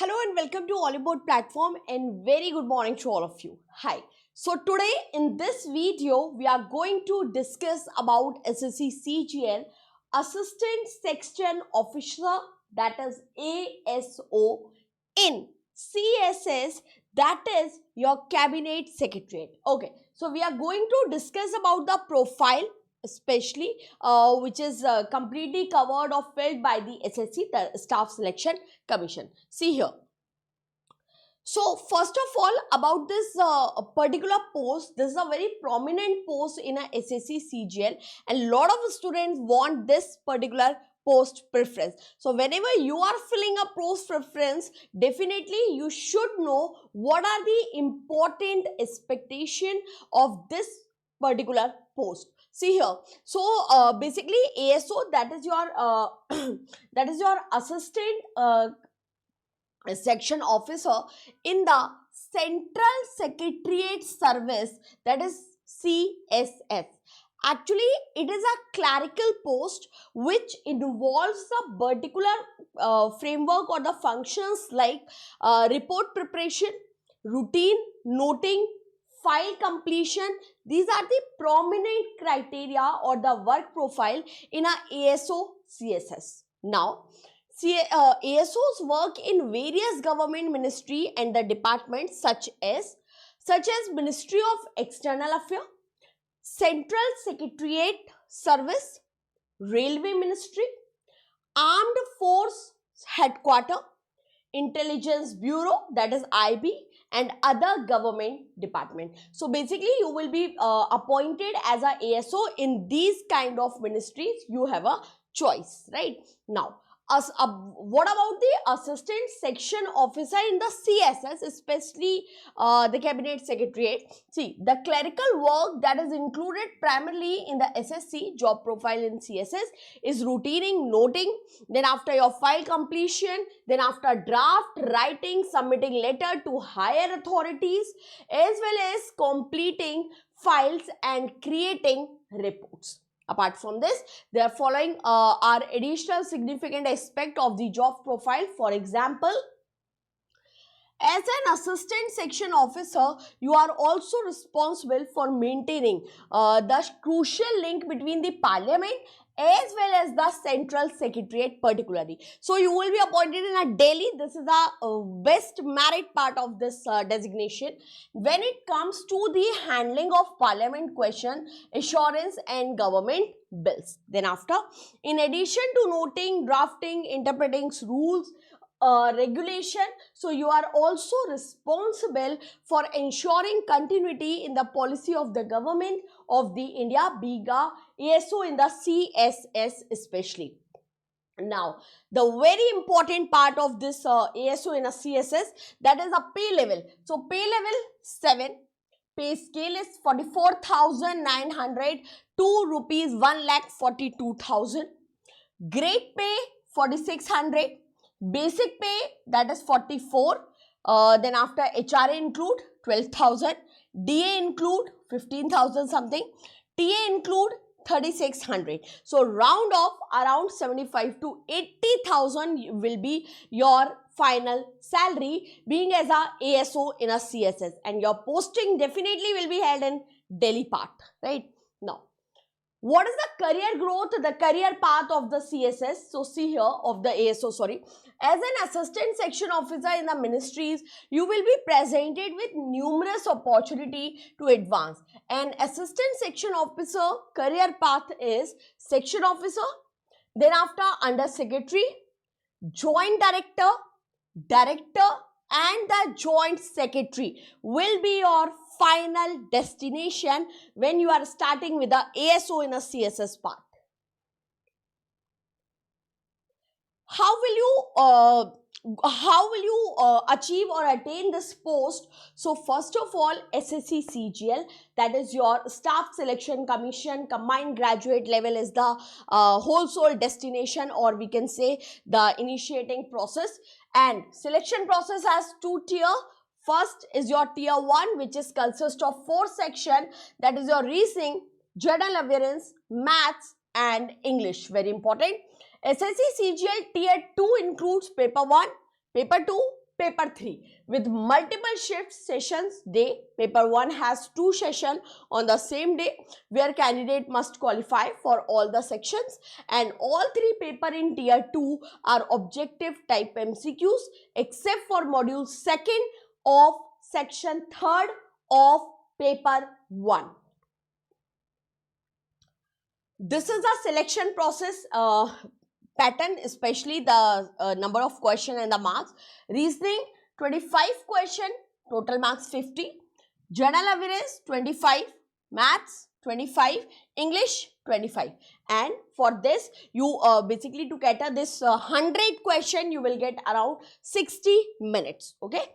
Hello and welcome to Ollywood platform and very good morning to all of you. Hi. So today in this video we are going to discuss about SSC CGL Assistant Section Officer, that is ASO, in CSS, that is your Cabinet Secretariat. Okay, so we are going to discuss about the profile especially which is completely covered or filled by the SSC, the Staff Selection Commission. See here. So first of all, about this particular post, this is a very prominent post in a SSC CGL, and lot of students want this particular post preference. So whenever you are filling a post preference, definitely you should know what are the important expectation of this particular post. See here. So basically ASO, that is your that is your assistant section officer in the Central Secretariat Service, that is CSS. Actually, it is a clerical post which involves a particular framework or the functions like report preparation, routine noting, file completion. These are the prominent criteria or the work profile in a ASO CSS. Now, ASOs work in various government ministry and the departments such as Ministry of External Affairs, Central Secretariat Service, Railway Ministry, Armed Force Headquarter, Intelligence Bureau, that is IB, and other government department. So basically you will be appointed as a ASO in these kind of ministries. You have a choice, right? Now, what about the assistant section officer in the CSS, especially the cabinet secretariat? See, the clerical work that is included primarily in the SSC job profile in CSS is routining, noting, then after your file completion, then after draft, writing, submitting letter to higher authorities, as well as completing files and creating reports. Apart from this, they are following are additional significant aspect of the job profile. For example, as an assistant section officer, you are also responsible for maintaining the crucial link between the parliament as well as the central secretariat particularly. So you will be appointed in a Delhi. This is the best merit part of this designation. When it comes to the handling of parliament question, assurance and government bills. Then after, in addition to noting, drafting, interpreting rules, regulation, so you are also responsible for ensuring continuity in the policy of the government of the India, being a ASO in the CSS especially. Now, the very important part of this ASO in a CSS, that is a pay level. So pay level 7, pay scale is 44,900 to rupees 1,42,000. Grade pay 4,600. Basic pay, that is 44. Then after HRA include 12,000. DA include 15,000 something. TA include 3,600. So round off around 75 to 80,000 will be your final salary being as a ASO in a CSS, and your posting definitely will be held in Delhi part, right? Now, what is the career growth, the career path of the CSS? So see here, of the ASO, sorry. As an assistant section officer in the ministries, you will be presented with numerous opportunity to advance. An assistant section officer career path is section officer, then after under secretary, joint director, director, and the joint secretary will be your final destination when you are starting with the ASO in a CSS part. How will you achieve or attain this post? So first of all, SSC CGL, that is your Staff Selection Commission combined graduate level, is the whole sole destination, or we can say the initiating process. And selection process has 2 tier. First is your tier 1, which is consist of 4 section, that is your reasoning, general awareness, maths and English. Very important. SSC CGL tier 2 includes paper 1, paper 2, paper 3 with multiple shift sessions day. Paper 1 has 2 sessions on the same day where candidate must qualify for all the sections, and all 3 paper in tier 2 are objective type MCQs except for module 2nd of section 3rd of paper 1. This is a selection process pattern, especially the number of question and the marks. Reasoning 25 question, total marks 50. General awareness 25, maths 25, English 25. And for this you basically to cater this 100 question you will get around 60 minutes. Okay.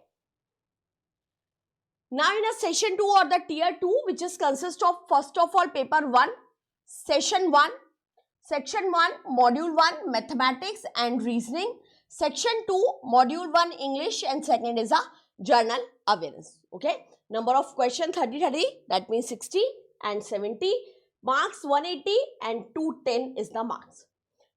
Now in a session 2 or the tier 2, which is consist of first of all paper 1, session 1, section 1, module 1, mathematics and reasoning. Section 2, module 1, English, and second is a journal awareness. Okay. Number of question 30, that means 60 and 70. Marks 180 and 210 is the marks.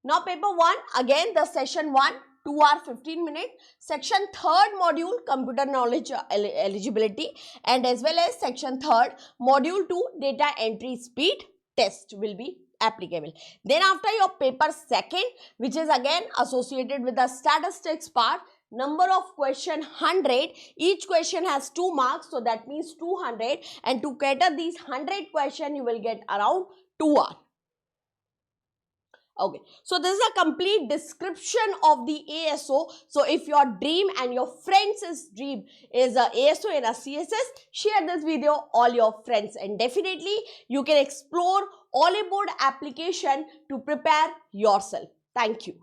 Now paper 1, again the session 1, 2 hour 15 minutes. Section 3rd module, computer knowledge eligibility, and as well as section 3rd, module 2, data entry speed test will be applicable. Then after your paper 2nd, which is again associated with the statistics part, number of question 100, each question has 2 marks, so that means 200, and to cater these 100 question you will get around 2 hours. Okay, so this is a complete description of the ASO. So if your dream and your friends' dream is a ASO and a CSS, share this video all your friends, and definitely you can explore all aboard application to prepare yourself. Thank you.